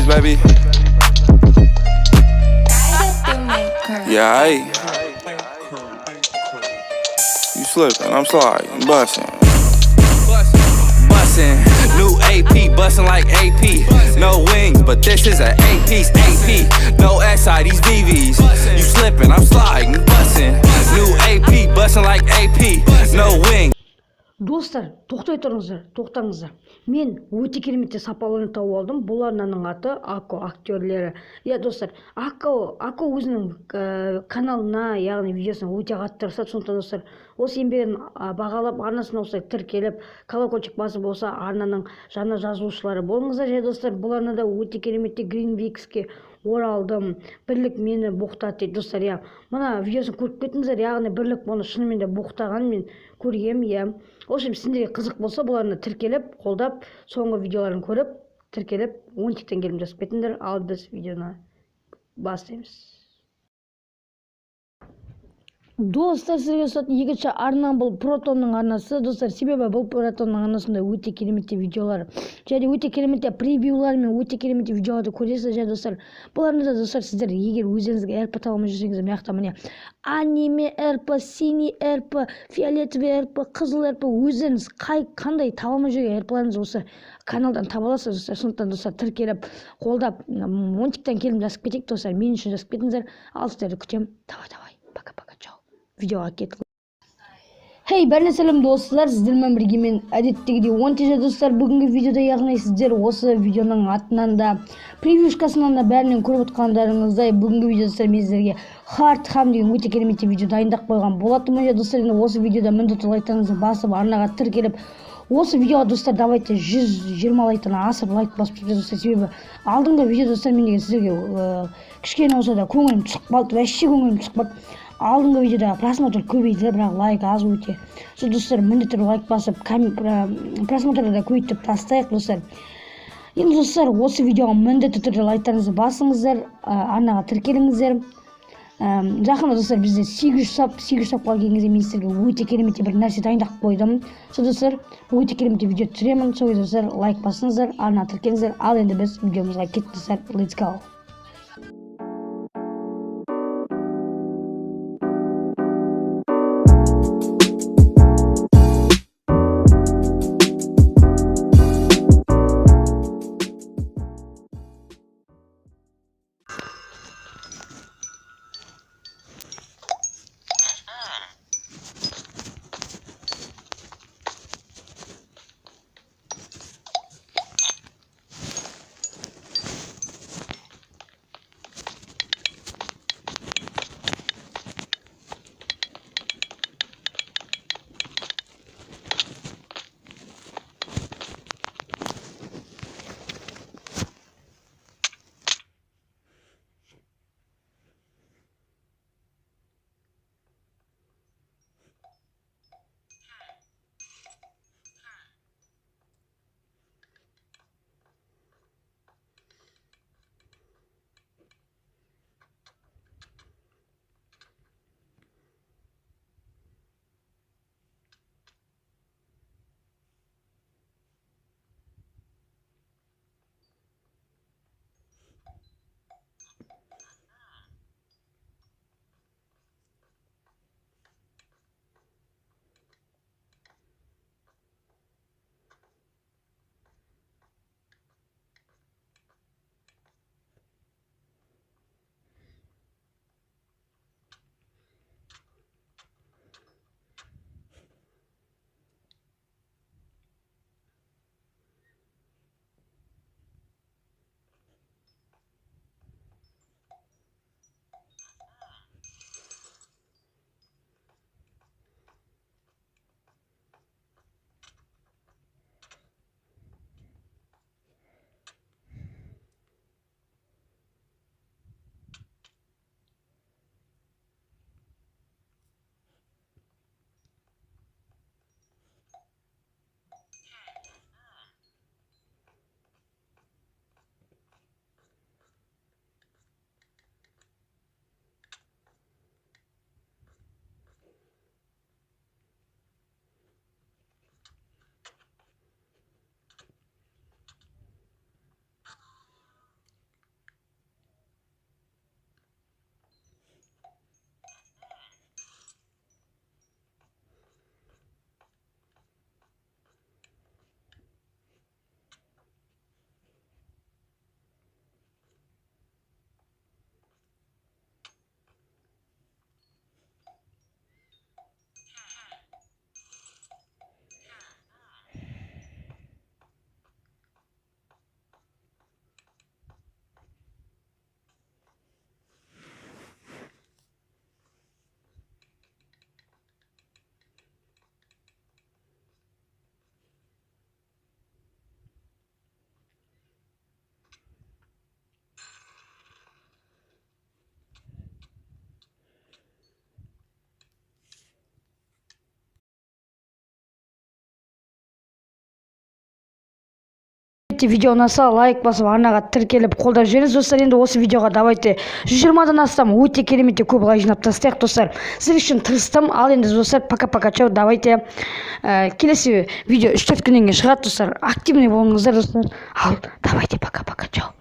bands, baby. Yeah, aight. You slipping, I'm sliding, bustin'. Bustin', new AP, bustin' like AP. No wings, but this is a AP, AP. No SI, these VVs. You slipping, I'm sliding, bustin'. New AP, bustin' like AP. No wings. Достар, тоқтай тұрыңыздар, тоқтаңыздар. Мен өте керемет сапаларын тауып алдым. Бұлар наның аты Ако актерлері. Я достар, Ако өзінің каналына, яғни видеосына өте қатты тырысады. Сондықтан достар, осы еңбегін бағалап, арнасына осылай тіркеліп, колокольчик басып болса, арнаның жаңа жазылушылары болыңыздар. Және достар, бұларына да өте кереметте Гринвикске оралдым. Бірлік мені боқтады дейді достар. Я мына видеосын көріп кеттіңіздер, яғни бірлік бұны шынымен де боқтаған мен көргем, я. В общем, сендерге қызық болса, бұларына тіркеліп, қолдап, соңғы видеоларын көріп, тіркеліп, 10 тиктен келім жазып кетіңдер. Ал біз видеоны бастаймыз. Достар, сіздерге ұсынатын екінші арнам бұл Протонның арнасы. Достар, себебі бұл Протонның арнасында өте кереметте видеолар, және өте кереметте превьюлар мен өте кереметте видеоларды көресіз. Және достар, бұл арнада достар, сіздер егер өздеріңізге РП таламай жүрсеңіз, мына міне аниме РП, синий РП, фиолетовый РП, қызыл РП, өздеріңіз қандай таламай жүрген РПларыңыз осы каналдан таба аласыз достар. Сондықтан достар, тіркеліп, қолдап, монтиктен келім жазып кетейік достар. Мен үшін жазып кетіңіздер. Ал сіздерді күтем. Давай. Пока-пока. Чао. Видеоға кеттік. Хей, бәріне сәлем достар, сіздермен бірге мен әдеттегідей 10 тежі достар. Бүгінгі видеода яғни сіздер осы видеоның атынан да, превьюшкасынан да бәрінен көріп отқандарыңыздай, бүгінгі видео достар мен сіздерге Hard Ham деген өте кереметте видео дайындап қойған болатын. Достар, осы видеода міндетті лайктарыңызды басып, арнаға тіркеліп, осы видеоға достар, давайте 120 лайктан асып лайк басып тұрды достар. Себебі алдыңғы видео достар мен деген сіздерге кішкене болса да көңілім түсіп қалды, вообще көңілім түсіп қалды. Алдыңғы видеода просмотр көбейді, бірақ лайк аз өте. Сол достар, міндетті лайк басып, просмотрды да көбейтіп тастайық достар. Енді достар, осы видеоға міндетті түрде лайктарыңызды басыңыздар, арнаға тіркеліңіздер. Жақында достар, бізде 800 сапқа келгенде мен сіздерге өте кереметте бір нәрсе дайындап қойдым. Сол достар, өте кереметте видео түсіремін. Сол достар, лайк басыңыздар, арнаға тіркеліңіздер. Ал енді біз видеомызға кеттік достар. Let's go. видео ұнаса лайк басып арнаға тіркеліп қолдап жіберіңіз достар. Енді осы видеоға давайте 120-дан астам өте керемет көп лайк жинап тастайық достар. Сіздер үшін тырыстым. Ал енді достар, пока-пока, чао. Давайте келесі видео 3-4 күннен кейін шығады достар. Активный болыңыздар достар. Ал давайте пока-пока, чао.